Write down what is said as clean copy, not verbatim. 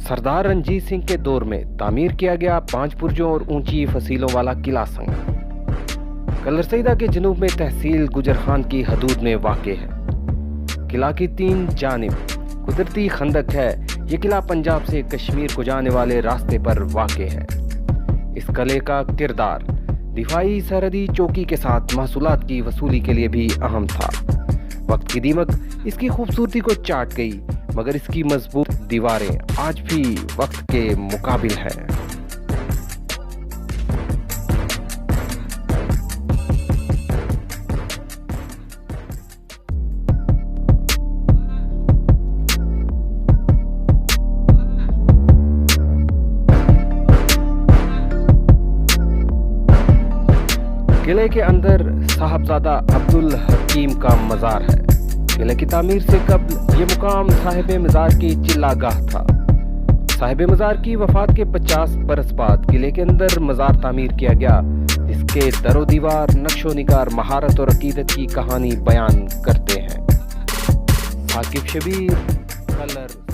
सरदार रणजीत सिंह के दौर में तामीर किया गया 5 बुर्जों और ऊंची फसीलों वाला किला संग कलरसैदा के जनूब में तहसील गुजरखान की हदूद में वाक़े है। किला की 3 जानिब कुदरती खंदक है। ये किला पंजाब से कश्मीर को जाने वाले रास्ते पर वाक़े है। इस किले का किरदार दिफाई सरहदी चौकी के साथ महसूलात की वसूली के लिए भी अहम था। वक्त की दीमक इसकी खूबसूरती को चाट गई, मगर इसकी मजबूत दीवारें आज भी वक्त के मुकाबिल हैं। किले के अंदर साहबजादा अब्दुल हकीम का मज़ार है। किले की तामीर से कबल ये मुकाम साहिब मज़ार की चिल्लागाह था। साहिब मज़ार की वफात के 50 बरस बाद किले के अंदर मज़ार तामीर किया गया, जिसके दरो दीवार नक्शो निगार महारत और अकीदत की कहानी बयान करते हैं। आकिब शबीर, कलर।